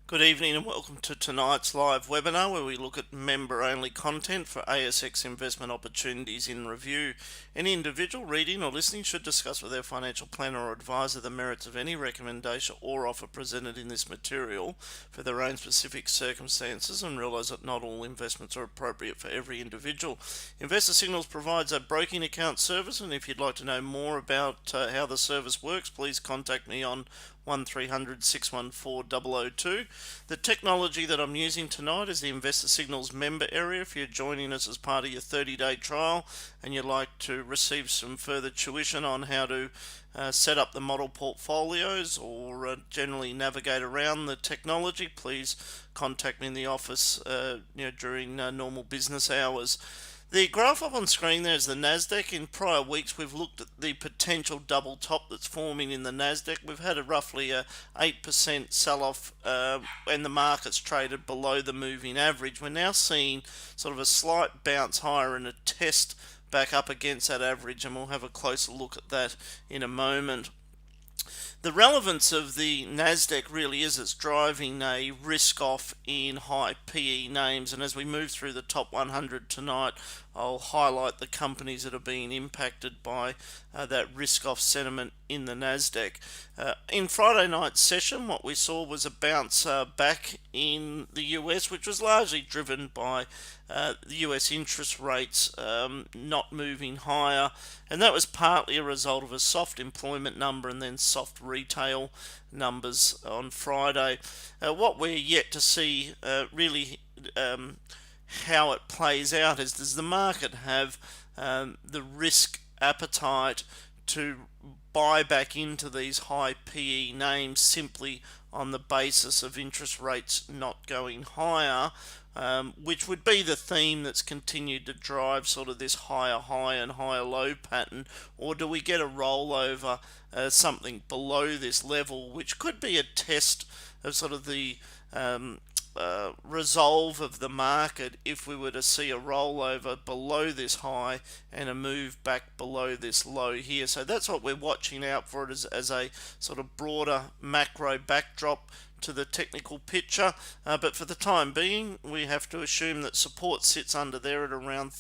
Good evening and welcome to tonight's live webinar where we look at member-only content for ASX investment opportunities in review. Any individual reading or listening should discuss with their financial planner or advisor the merits of any recommendation or offer presented in this material for their own specific circumstances and realise that not all investments are appropriate for every individual. Investor Signals provides a broking account service, and if you'd like to know more about how the service works, please contact me on 1300 614 002. The technology that I'm using tonight is the Investor Signals member area. If you're joining us as part of your 30-day trial and you'd like to receive some further tuition on how to set up the model portfolios or generally navigate around the technology, please contact me in the office during normal business hours. The graph up on screen there is the Nasdaq. In prior weeks, we've looked at the potential double top that's forming in the Nasdaq. We've had roughly a 8% sell-off, and the market's traded below the moving average. We're now seeing sort of a slight bounce higher and a test back up against that average, and we'll have a closer look at that in a moment. The relevance of the Nasdaq really is it's driving a risk off in high PE names, and as we move through the top 100 tonight, I'll highlight the companies that are being impacted by that risk off sentiment in the Nasdaq. In Friday night's session, what we saw was a bounce back in the US, which was largely driven by the US interest rates not moving higher, and that was partly a result of a soft employment number and then soft retail numbers on Friday. What we're yet to see really how it plays out is, does the market have the risk appetite to buy back into these high PE names simply on the basis of interest rates not going higher, which would be the theme that's continued to drive sort of this higher high and higher low pattern, or do we get a rollover something below this level, which could be a test of sort of the resolve of the market if we were to see a rollover below this high and a move back below this low here. So that's what we're watching out for, it as a sort of broader macro backdrop to the technical picture, but for the time being we have to assume that support sits under there at around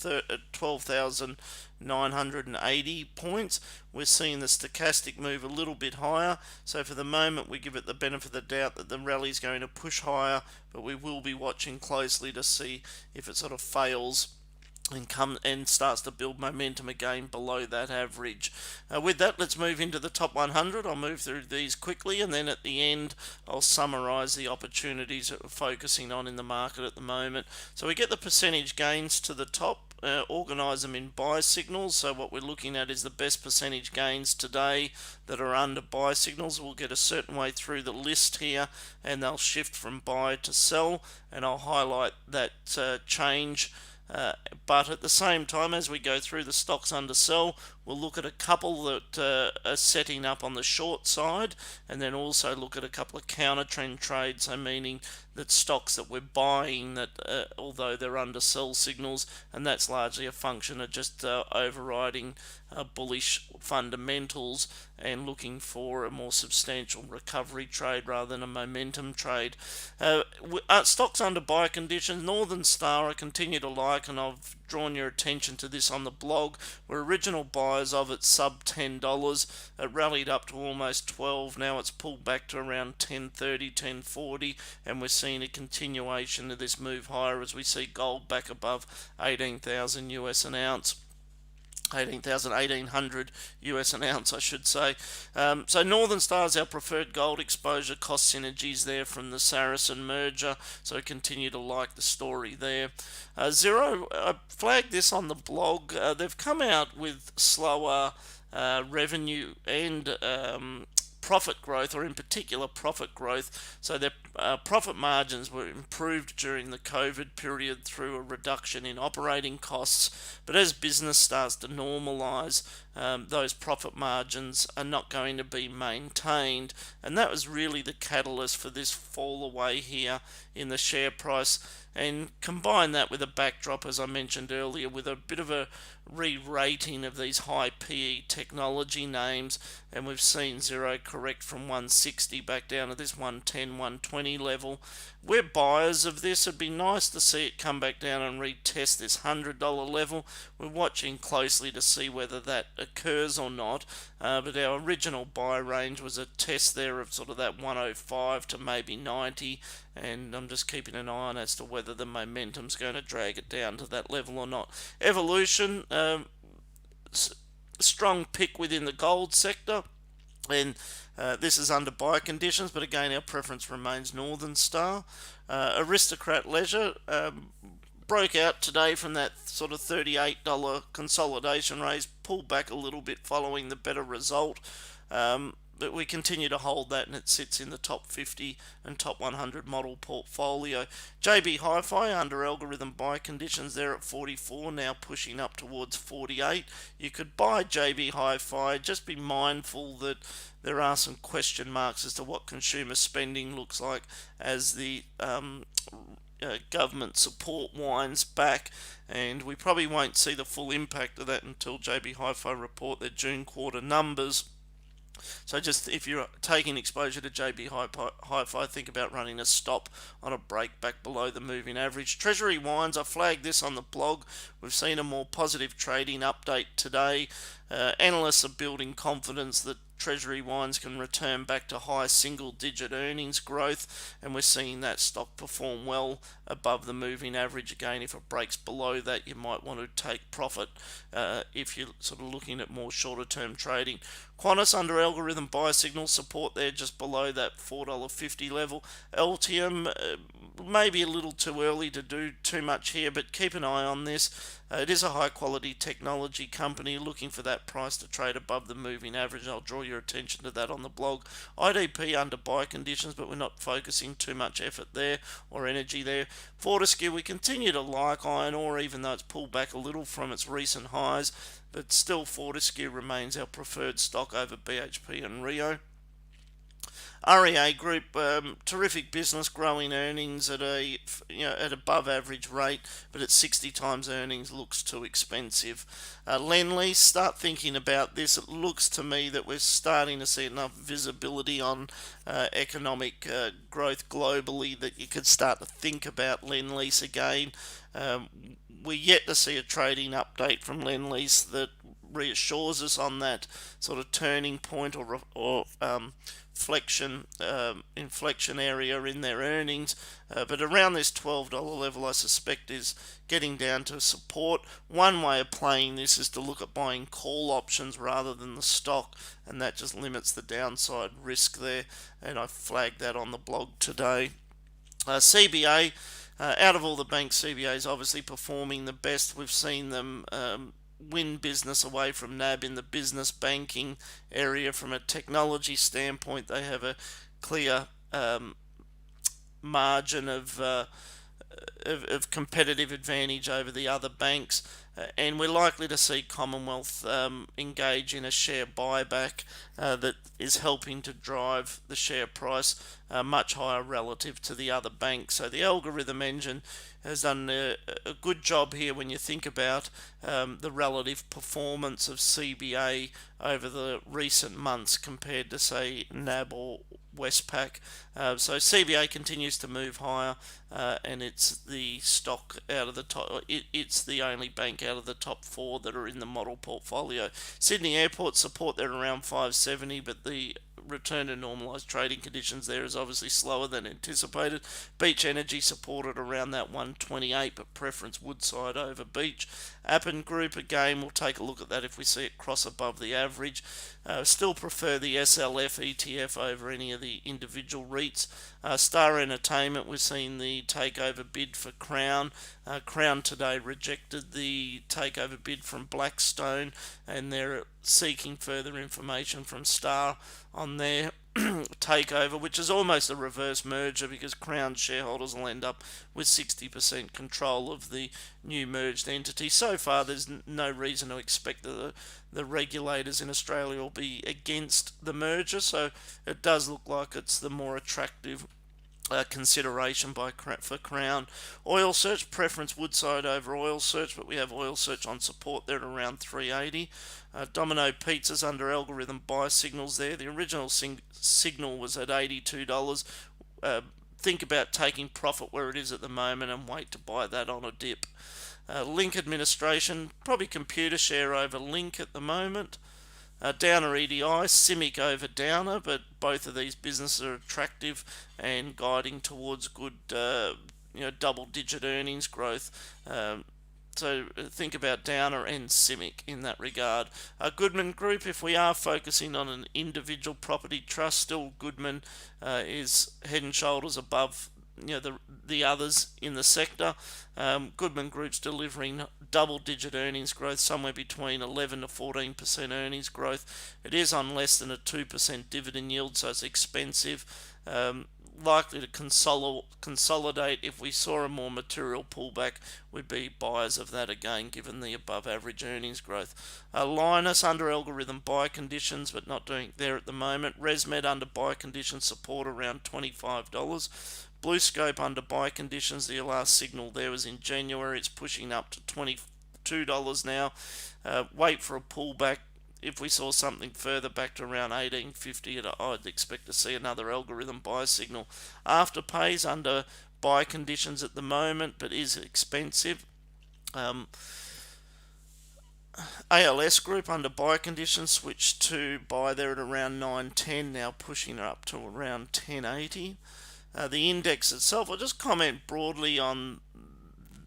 12,980 points. We're seeing the stochastic move a little bit higher, so for the moment we give it the benefit of the doubt that the rally is going to push higher, but we will be watching closely to see if it sort of fails and starts to build momentum again below that average. With that, let's move into the top 100. I'll move through these quickly, and then at the end I'll summarize the opportunities that we're focusing on in the market at the moment. So we get the percentage gains to the top, organize them in buy signals. So what we're looking at is the best percentage gains today that are under buy signals. We'll get a certain way through the list here and they'll shift from buy to sell, and I'll highlight that change. But at the same time, as we go through the stocks under sell, we'll look at a couple that are setting up on the short side, and then also look at a couple of counter trend trades, so meaning that stocks that we're buying that although they're under sell signals, and that's largely a function of just overriding bullish fundamentals and looking for a more substantial recovery trade rather than a momentum trade. Stocks under buy conditions, Northern Star I continue to like, and I've drawn your attention to this on the blog. We're original buyers of it sub $10. It rallied up to almost 12. Now it's pulled back to around 10.30, 10.40, and we're seeing a continuation of this move higher as we see gold back above 18,000 US an ounce. 1800 US an ounce, I should say. So Northern Star is our preferred gold exposure, cost synergies there from the Saracen merger, so continue to like the story there. Xero, I flagged this on the blog. They've come out with slower revenue and profit growth, or in particular profit growth. So their profit margins were improved during the COVID period through a reduction in operating costs, but as business starts to normalise, those profit margins are not going to be maintained, and that was really the catalyst for this fall away here in the share price. And combine that with a backdrop, as I mentioned earlier, with a bit of a re-rating of these high PE technology names, and we've seen Xero correct from 160 back down to this 110, 120 $120 level. We're buyers of this. It'd be nice to see it come back down and retest this $100 level. We're watching closely to see whether that occurs or not, but our original buy range was a test there of sort of that 105 to maybe 90, and I'm just keeping an eye on as to whether the momentum's going to drag it down to that level or not. Evolution, strong pick within the gold sector, and this is under buy conditions, but again our preference remains Northern Star. Aristocrat Leisure broke out today from that sort of $38 consolidation raise, pulled back a little bit following the better result, but we continue to hold that, and it sits in the top 50 and top 100 model portfolio. JB Hi-Fi under algorithm buy conditions there at 44, now pushing up towards 48. You could buy JB Hi-Fi, just be mindful that there are some question marks as to what consumer spending looks like as the government support winds back, and we probably won't see the full impact of that until JB Hi-Fi report their June quarter numbers. So just if you're taking exposure to JB Hi-Fi, think about running a stop on a break back below the moving average. Treasury Wines, I flagged this on the blog. We've seen a more positive trading update today. Analysts are building confidence that Treasury Wines can return back to high single-digit earnings growth, and we're seeing that stock perform well above the moving average. Again, if it breaks below that, you might want to take profit if you're sort of looking at more shorter-term trading. Qantas under algorithm buy signal support there just below that $4.50 level. Altium, maybe a little too early to do too much here, but keep an eye on this. It is a high quality technology company looking for that price to trade above the moving average. I'll draw your attention to that on the blog. IDP under buy conditions, but we're not focusing too much effort there or energy there. Fortescue, we continue to like iron ore, even though it's pulled back a little from its recent highs, but still Fortescue remains our preferred stock over BHP and Rio. REA Group, terrific business, growing earnings at at above average rate, but at 60 times earnings looks too expensive. Lendlease, start thinking about this. It looks to me that we're starting to see enough visibility on economic growth globally that you could start to think about Lendlease again. We're yet to see a trading update from Lendlease that reassures us on that sort of turning point or inflection area in their earnings, but around this $12 level I suspect is getting down to support. One way of playing this is to look at buying call options rather than the stock, and that just limits the downside risk there, and I flagged that on the blog today. CBA, out of all the banks, CBA is obviously performing the best. We've seen them win business away from NAB in the business banking area. From a technology standpoint, they have a clear margin of competitive advantage over the other banks, and we're likely to see Commonwealth engage in a share buyback that is helping to drive the share price much higher relative to the other banks. So the algorithm engine has done a good job here when you think about the relative performance of CBA over the recent months compared to, say, NAB or Westpac. So CBA continues to move higher, and it's the stock out of the top. It's the only bank out of the top four that are in the model portfolio. Sydney Airport support there around 570, but the return to normalised trading conditions there is obviously slower than anticipated. Beach Energy supported around that 128, but preference Woodside over Beach. Appen Group, again, we'll take a look at that if we see it cross above the average. Still prefer the SLF ETF over any of the individual REITs. Star Entertainment, we're seeing the takeover bid for Crown. Crown today rejected the takeover bid from Blackstone, and they're seeking further information from Star on their takeover, which is almost a reverse merger because Crown shareholders will end up with 60% control of the new merged entity. So far, there's no reason to expect that the regulators in Australia will be against the merger, so it does look like it's the more attractive consideration for Crown. Oil Search, preference Woodside over Oil Search, but we have Oil Search on support there at around 380. Domino Pizza's under algorithm buy signals there. The original signal was at $82. think about taking profit where it is at the moment and wait to buy that on a dip. Link Administration, probably Computer Share over Link at the moment. Downer EDI, CIMIC over Downer, but both of these businesses are attractive and guiding towards good, double-digit earnings growth. So think about Downer and CIMIC in that regard. Goodman Group, if we are focusing on an individual property trust, still Goodman is head and shoulders above the others in the sector. Goodman Group's delivering double-digit earnings growth, somewhere between 11 to 14% earnings growth. It is on less than a 2% dividend yield, so it's expensive. Likely to consolidate. If we saw a more material pullback, we'd be buyers of that again, given the above average earnings growth. Linus under algorithm buy conditions, but not doing there at the moment. ResMed under buy conditions, support around $25. BlueScope under buy conditions, the last signal there was in January. It's pushing up to $22 now. Wait for a pullback. If we saw something further back to around 18.50, I'd expect to see another algorithm buy signal. Afterpay's under buy conditions at the moment, but is expensive. ALS Group under buy conditions, switched to buy there at around 9.10, now pushing up to around 10.80. The index itself, I'll just comment broadly on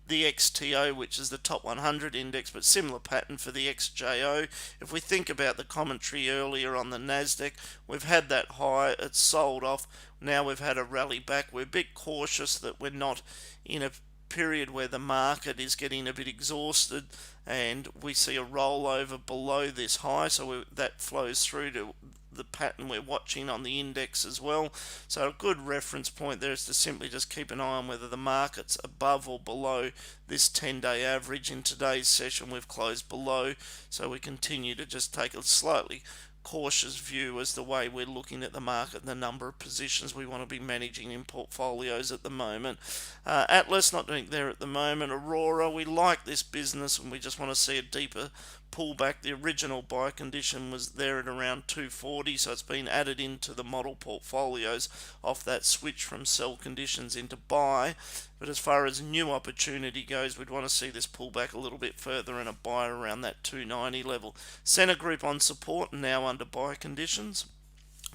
the XTO, which is the top 100 index, but similar pattern for the XJO. If we think about the commentary earlier on the Nasdaq, we've had that high, it's sold off. Now we've had a rally back. We're a bit cautious that we're not in a period where the market is getting a bit exhausted and we see a rollover below this high, so that flows through to the pattern we're watching on the index as well. So a good reference point there is to simply just keep an eye on whether the market's above or below this 10-day average. In today's session we've closed below, so we continue to just take a slightly cautious view as the way we're looking at the market and the number of positions we want to be managing in portfolios at the moment. Atlas not doing there at the moment. Aurora, we like this business and we just want to see a deeper pullback. The original buy condition was there at around 240, so it's been added into the model portfolios off that switch from sell conditions into buy. But as far as new opportunity goes, we'd want to see this pull back a little bit further and a buy around that 290 level. Centre Group on support and now under buy conditions.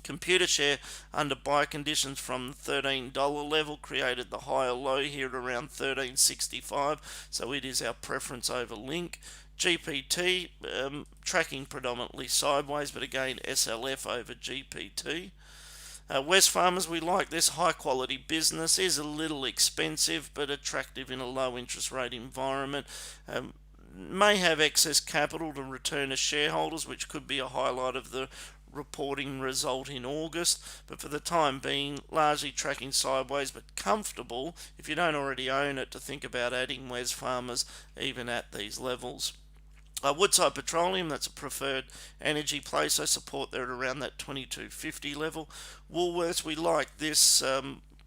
Computer Share under buy conditions from $13 level, created the higher low here at around $13.65, so it is our preference over Link. GPT tracking predominantly sideways, but again SLF over GPT. Wesfarmers, we like this high quality business, is a little expensive but attractive in a low interest rate environment. May have excess capital to return to shareholders, which could be a highlight of the reporting result in August, but for the time being largely tracking sideways, but comfortable if you don't already own it to think about adding Wesfarmers even at these levels. Woodside Petroleum, that's a preferred energy play, so support there at around that 22.50 level. Woolworths, we like this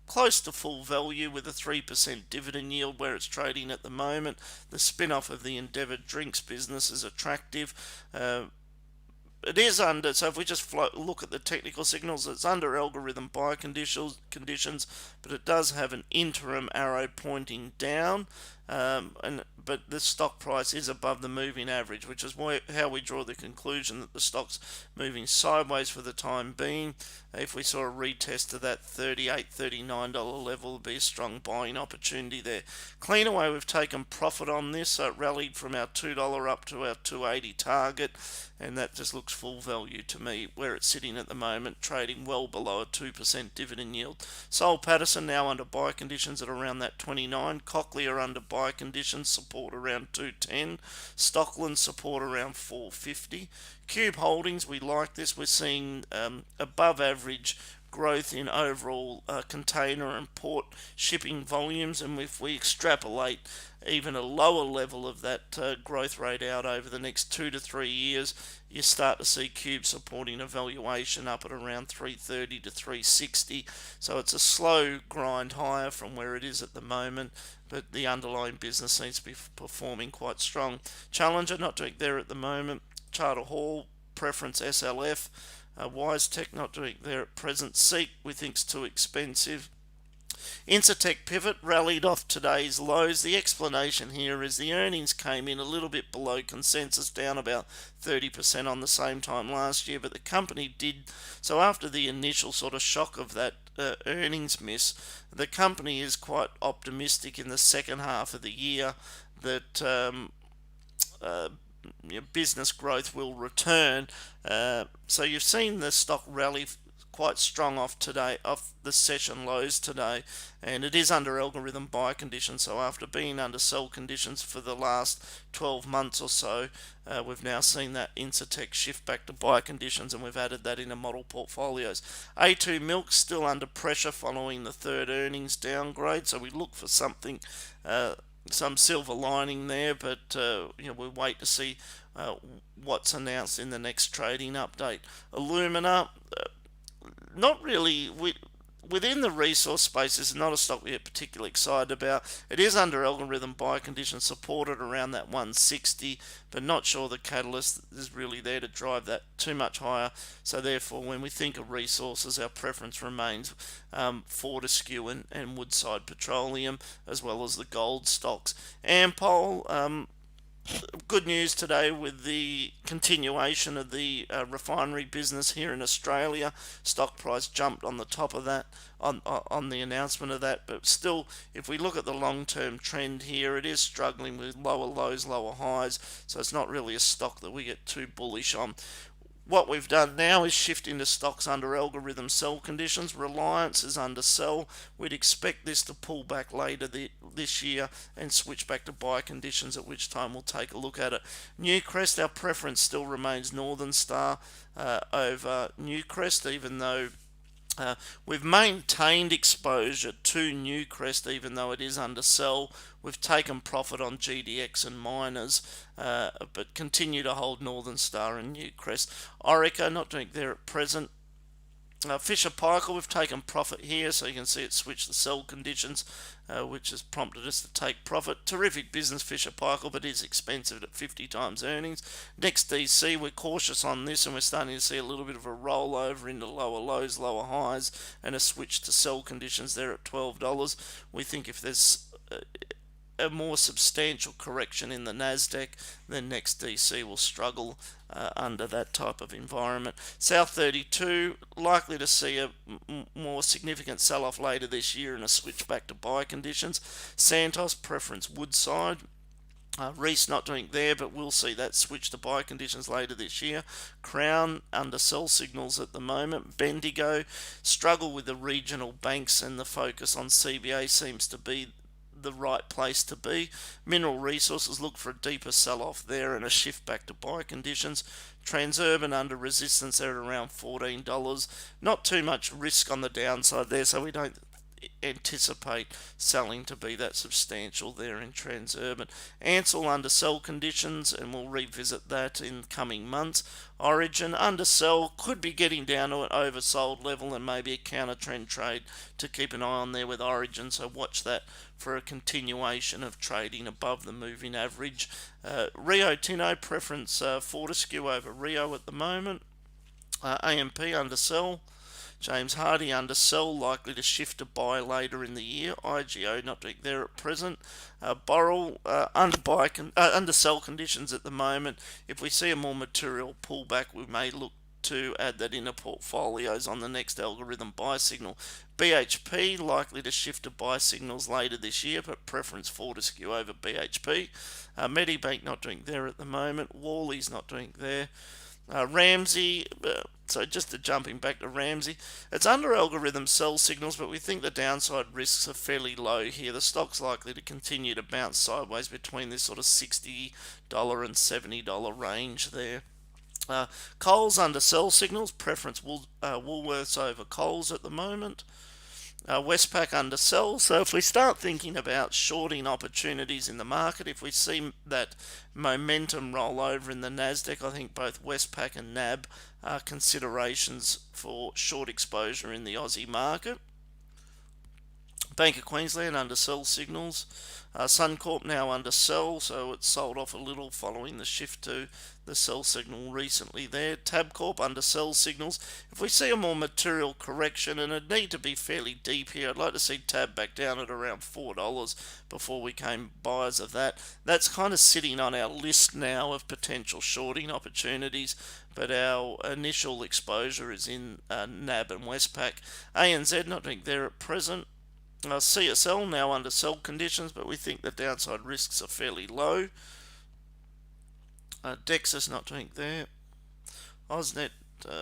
close to full value with a 3% dividend yield where it's trading at the moment. The spin-off of the Endeavour Drinks business is attractive. It is under, so if we just look at the technical signals, it's under algorithm buy conditions, but it does have an interim arrow pointing down, but the stock price is above the moving average, which is how we draw the conclusion that the stock's moving sideways for the time being. If we saw a retest to that $38, $39 level, would be a strong buying opportunity there. Cleanaway, we've taken profit on this, so it rallied from our $2 up to our $2.80 target, and that just looks full value to me where it's sitting at the moment, trading well below a 2% dividend yield. Soul Pattinson now under buy conditions at around that 29. Cochlear under buy conditions, support around 210. Stockland support around 450. Cube Holdings, we like this. We're seeing above average growth in overall container and port shipping volumes, and if we extrapolate even a lower level of that growth rate out over the next 2 to 3 years, you start to see Cube supporting a valuation up at around 330 to 360. So it's a slow grind higher from where it is at the moment, but the underlying business seems to be performing quite strong. Challenger not doing there at the moment. Charter Hall, preference SLF. WiseTech not doing there at present. Seek we think's too expensive. Incitec Pivot rallied off today's lows. The explanation here is the earnings came in a little bit below consensus, down about 30% on the same time last year, but the company did so after the initial sort of shock of that earnings miss. The company is quite optimistic in the second half of the year that business growth will return. So you've seen the stock rally quite strong off today, off the session lows today, and it is under algorithm buy conditions. So after being under sell conditions for the last 12 months or so, we've now seen that Incitec shift back to buy conditions, and we've added that into model portfolios. A2 Milk still under pressure following the third earnings downgrade, so we look for something, some silver lining there, but we'll wait to see what's announced in the next trading update. Alumina, not really. Within the resource space, is not a stock we are particularly excited about. It is under algorithm buy conditions, supported around that 160, but not sure the catalyst is really there to drive that too much higher. So therefore, when we think of resources, our preference remains Fortescue and Woodside Petroleum, as well as the gold stocks. Ampol, good news today with the continuation of the refinery business here in Australia. Stock price jumped on the top of that, on the announcement of that, but still, if we look at the long-term trend here, it is struggling with lower lows, lower highs, so it's not really a stock that we get too bullish on. What we've done now is shift into stocks under algorithm sell conditions. Reliance is under sell. We'd expect this to pull back later this year and switch back to buy conditions, at which time we'll take a look at it. Newcrest, our preference still remains Northern Star over Newcrest, even though we've maintained exposure to Newcrest, even though it is under sell. We've taken profit on GDX and miners, but continue to hold Northern Star and Newcrest. Orica, not doing there at present. Fisher Paykel, we've taken profit here, so you can see it switched the sell conditions, which has prompted us to take profit. Terrific business, Fisher Paykel, but is expensive at 50 times earnings. Next DC, we're cautious on this, and we're starting to see a little bit of a rollover into lower lows, lower highs, and a switch to sell conditions there at $12. We think if there's a more substantial correction in the Nasdaq, then next DC will struggle under that type of environment. South 32 likely to see a more significant sell-off later this year and a switch back to buy conditions. Santos, preference Woodside. Reece not doing there, but we'll see that switch to buy conditions later this year. Crown under sell signals at the moment. Bendigo struggle with the regional banks, and the focus on CBA seems to be the right place to be. Mineral Resources look for a deeper sell-off there and a shift back to buy conditions. Transurban under resistance there at around $14. Not too much risk on the downside there, so we don't anticipate selling to be that substantial there in Transurban. Ansell under sell conditions, and we'll revisit that in coming months. Origin under sell, could be getting down to an oversold level and maybe a counter trend trade to keep an eye on there with Origin, so watch that for a continuation of trading above the moving average. Rio Tinto, preference Fortescue over Rio at the moment. AMP under sell. James Hardie under sell, likely to shift to buy later in the year. IGO not doing there at present. Boral under sell conditions at the moment. If we see a more material pullback, we may look to add that into portfolios on the next algorithm buy signal. BHP likely to shift to buy signals later this year, but preference Fortescue over BHP. Medibank not doing there at the moment. Worley's not doing there. Ramsey, so just jumping back to Ramsey, it's under algorithm sell signals, but we think the downside risks are fairly low here. The stock's likely to continue to bounce sideways between this sort of $60 and $70 range there. Coles under sell signals, preference Woolworths over Coles at the moment. Westpac under sell. So if we start thinking about shorting opportunities in the market, if we see that momentum roll over in the Nasdaq, I think both Westpac and NAB are considerations for short exposure in the Aussie market. Bank of Queensland under sell signals. Suncorp now under sell, so it's sold off a little following the shift to the sell signal recently there. Tabcorp under sell signals. If we see a more material correction, and it'd need to be fairly deep here, I'd like to see Tab back down at around $4 before we came buyers of that. That's kind of sitting on our list now of potential shorting opportunities, but our initial exposure is in NAB and Westpac. ANZ not doing there at present. CSL now under sell conditions, but we think the downside risks are fairly low. Dexus not doing there. Ausnet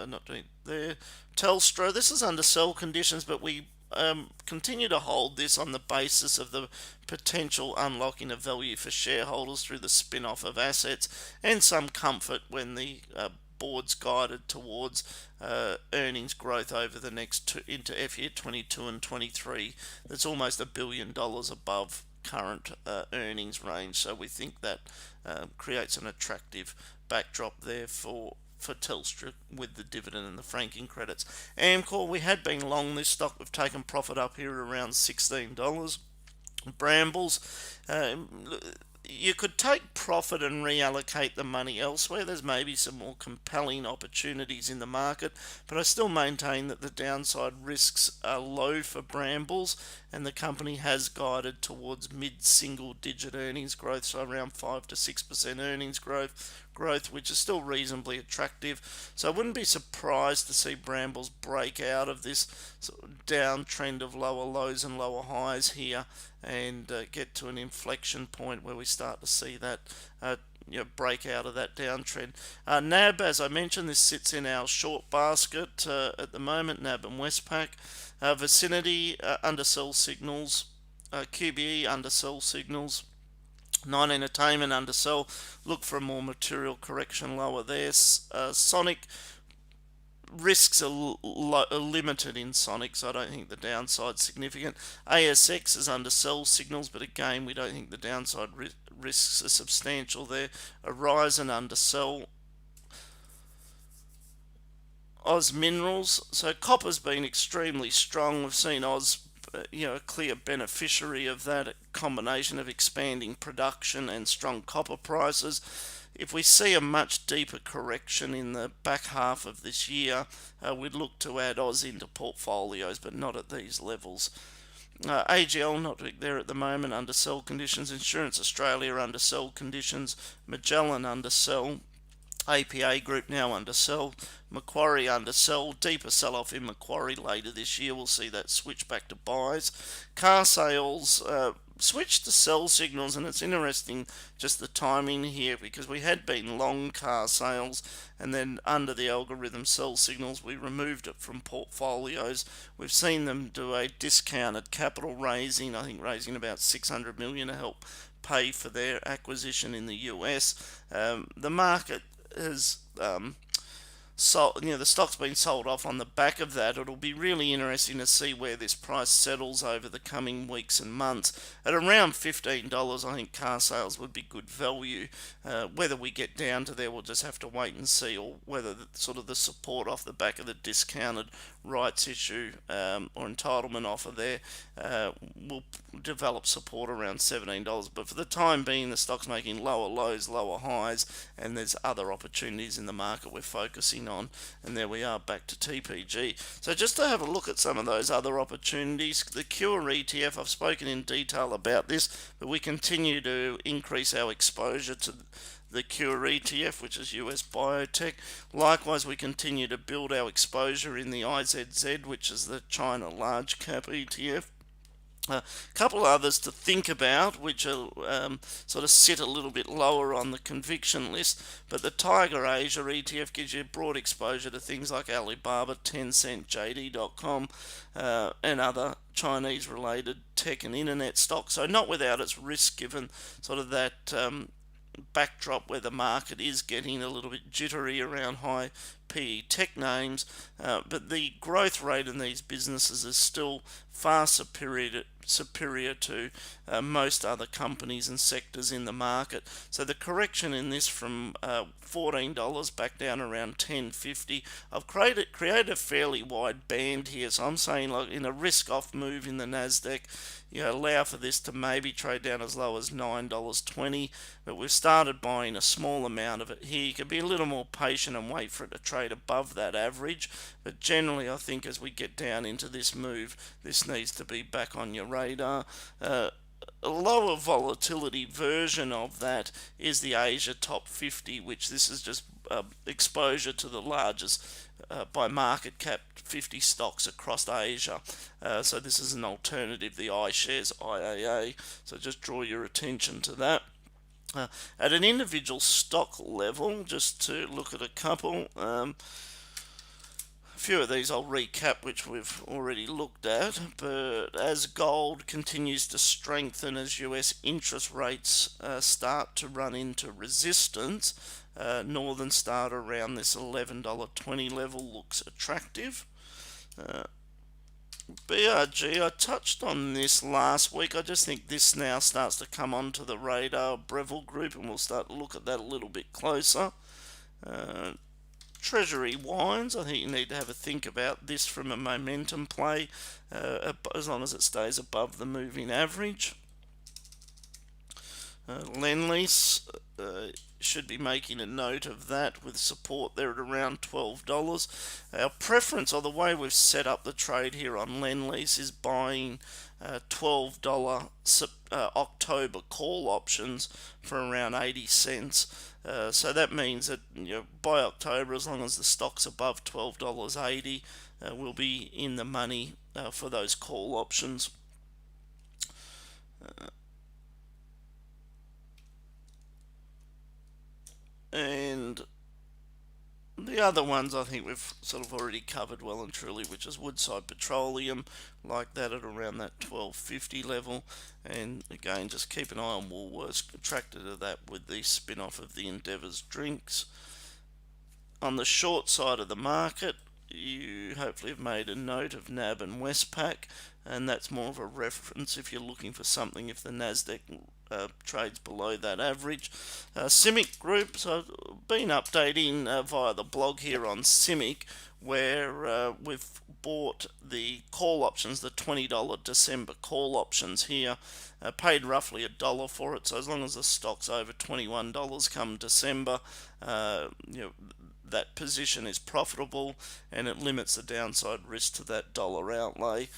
not doing there. Telstra, this is under sell conditions, but we continue to hold this on the basis of the potential unlocking of value for shareholders through the spin-off of assets and some comfort when the board's guided towards earnings growth over the next into FY 22 and 23. That's almost $1 billion above current earnings range. So we think that creates an attractive backdrop there for Telstra with the dividend and the franking credits. Amcor, we had been long this stock. We've taken profit up here at around $16. Brambles, you could take profit and reallocate the money elsewhere. There's maybe some more compelling opportunities in the market, but I still maintain that the downside risks are low for Brambles, and the company has guided towards mid-single digit earnings growth, so around 5 to 6% earnings growth, which is still reasonably attractive. So I wouldn't be surprised to see Brambles break out of this sort of downtrend of lower lows and lower highs here and get to an inflection point where we start to see that break out of that downtrend. NAB, as I mentioned, this sits in our short basket at the moment, NAB and Westpac. Vicinity under sell signals. QBE under sell signals. Nine Entertainment under sell. Look for a more material correction lower there. Sonic, risks are limited in Sonic, so I don't think the downside's significant. ASX is under sell signals, but again, we don't think the downside risks are substantial there. Horizon under sell. Oz Minerals, so copper's been extremely strong. We've seen Oz, a clear beneficiary of that combination of expanding production and strong copper prices. If we see a much deeper correction in the back half of this year, we'd look to add Oz into portfolios, but not at these levels. AGL not there at the moment, under sell conditions. Insurance Australia under sell conditions. Magellan under sell. APA Group now under sell. Macquarie under sell. Deeper sell-off in Macquarie later this year. We'll see that switch back to buys. Car sales switched to sell signals, and it's interesting just the timing here, because we had been long car sales, and then under the algorithm sell signals we removed it from portfolios. We've seen them do a discounted capital raising, I think raising about 600 million to help pay for their acquisition in the US. The market has the stock's been sold off on the back of that. It'll be really interesting to see where this price settles over the coming weeks and months. At around $15, I think car sales would be good value. Whether we get down to there, we'll just have to wait and see, or whether the support off the back of the discounted rights issue or entitlement offer there will develop support around $17. But for the time being, the stock's making lower lows, lower highs, and there's other opportunities in the market we're focusing on. And there we are, back to TPG. So just to have a look at some of those other opportunities, the Cure ETF, I've spoken in detail about this, but we continue to increase our exposure to the Cure ETF, which is US biotech. Likewise, we continue to build our exposure in the IZZ, which is the China large cap ETF. A couple others to think about, which are sort of sit a little bit lower on the conviction list, but the Tiger Asia ETF gives you broad exposure to things like Alibaba, Tencent, JD.com, and other Chinese related tech and internet stocks. So not without its risk, given sort of that backdrop where the market is getting a little bit jittery around high PE tech names, but the growth rate in these businesses is still far superior superior to most other companies and sectors in the market. So the correction in this from $14 back down around $10.50. I've created a fairly wide band here, so I'm saying, like, in a risk-off move in the Nasdaq, allow for this to maybe trade down as low as $9.20, but we've started buying a small amount of it here. You can be a little more patient and wait for it to trade above that average, but generally I think as we get down into this move, this needs to be back on your radar. A lower volatility version of that is the Asia Top 50, which this is just exposure to the largest by market cap 50 stocks across Asia. So this is an alternative, the iShares IAA. So just draw your attention to that. At an individual stock level, just to look at a couple, a few of these I'll recap, which we've already looked at, but as gold continues to strengthen as US interest rates start to run into resistance, Northern Star around this $11.20 level looks attractive. BRG, I touched on this last week. I just think this now starts to come onto the radar, Breville Group, and we'll start to look at that a little bit closer. Treasury Wines, I think you need to have a think about this from a momentum play, as long as it stays above the moving average. Lendlease, should be making a note of that with support there at around $12. Our preference, or the way we've set up the trade here on Lendlease, is buying $12 October call options for around 80 cents. So that means that by October, as long as the stock's above $12.80, we'll be in the money for those call options. And the other ones I think we've sort of already covered well and truly, which is Woodside Petroleum, like that at around that $12.50 level. And again, just keep an eye on Woolworths, attracted to that with the spin-off of the Endeavours drinks. On the short side of the market, you hopefully have made a note of NAB and Westpac, and that's more of a reference if you're looking for something if the Nasdaq trades below that average. CIMIC Group, so I've been updating via the blog here on CIMIC, where we've bought the call options, the $20 December call options here, paid roughly $1 for it. So as long as the stock's over $21 come December, that position is profitable and it limits the downside risk to that dollar outlay.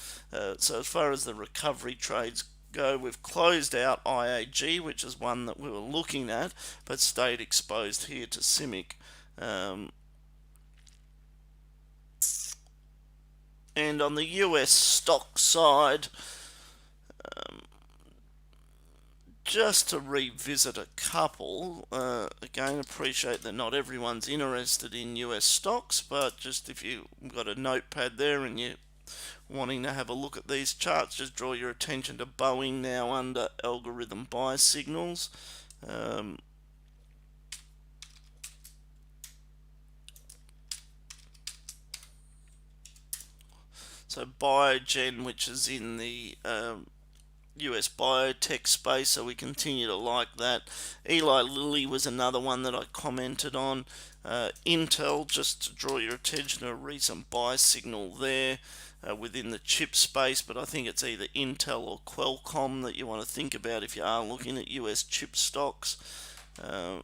So as far as the recovery trades go, we've closed out IAG, which is one that we were looking at, but stayed exposed here to CIMIC. And on the US stock side, just to revisit a couple, again, appreciate that not everyone's interested in US stocks, but just if you've got a notepad there and you're wanting to have a look at these charts, just draw your attention to Boeing now under algorithm buy signals. So Biogen, which is in the US biotech space, so we continue to like that. Eli Lilly was another one that I commented on. Intel, just to draw your attention to a recent buy signal there within the chip space, but I think it's either Intel or Qualcomm that you want to think about if you are looking at US chip stocks. And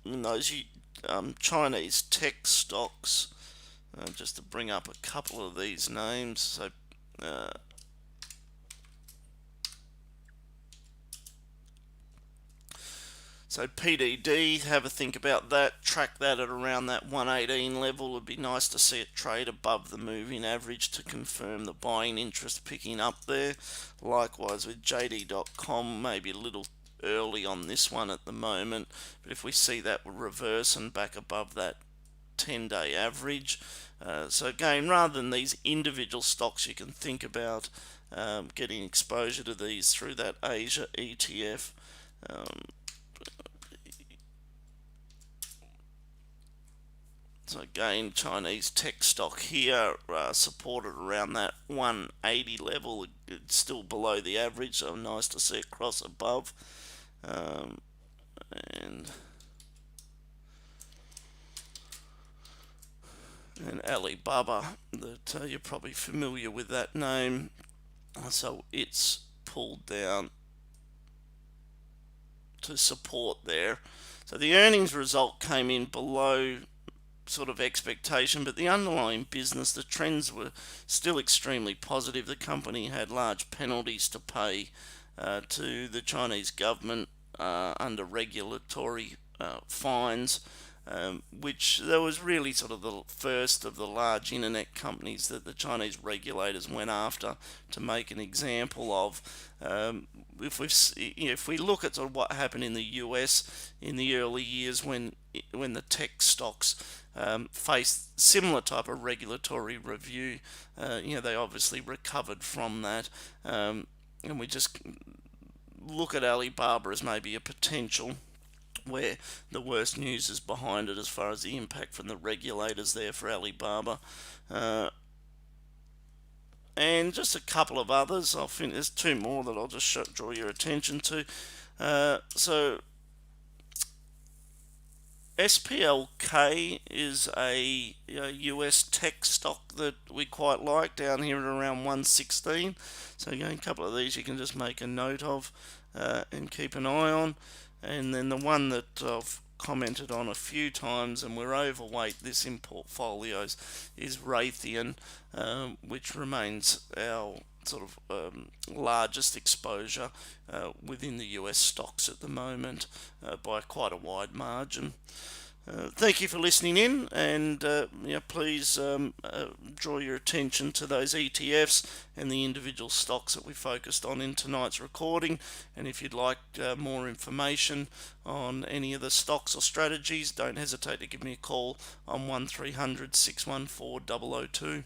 those Chinese tech stocks, just to bring up a couple of these names. So PDD, have a think about that, track that at around that 118 level. It would be nice to see it trade above the moving average to confirm the buying interest picking up there. Likewise with JD.com, maybe a little early on this one at the moment, but if we see that reverse and back above that 10-day average. So again, rather than these individual stocks, you can think about getting exposure to these through that Asia ETF. So again, Chinese tech stock here, supported around that 180 level. It's still below the average, so nice to see it cross above. And Alibaba, that you're probably familiar with that name. So it's pulled down to support there. So the earnings result came in below sort of expectation, but the underlying business, the trends were still extremely positive. The company had large penalties to pay to the Chinese government under regulatory fines, which there was really sort of the first of the large internet companies that the Chinese regulators went after to make an example of. If we look at sort of what happened in the US in the early years when the tech stocks faced similar type of regulatory review, they obviously recovered from that, and we just look at Alibaba as maybe a potential where the worst news is behind it as far as the impact from the regulators there for Alibaba. And just a couple of others. I think there's two more that I'll just draw your attention to. So SPLK is a US tech stock that we quite like down here at around 116. So again, a couple of these you can just make a note of and keep an eye on. And then the one that I've commented on a few times and we're overweight this in portfolios is Raytheon, which remains our sort of largest exposure within the US stocks at the moment by quite a wide margin. Thank you for listening in, and please draw your attention to those ETFs and the individual stocks that we focused on in tonight's recording. And if you'd like more information on any of the stocks or strategies, don't hesitate to give me a call on 1300 614 002.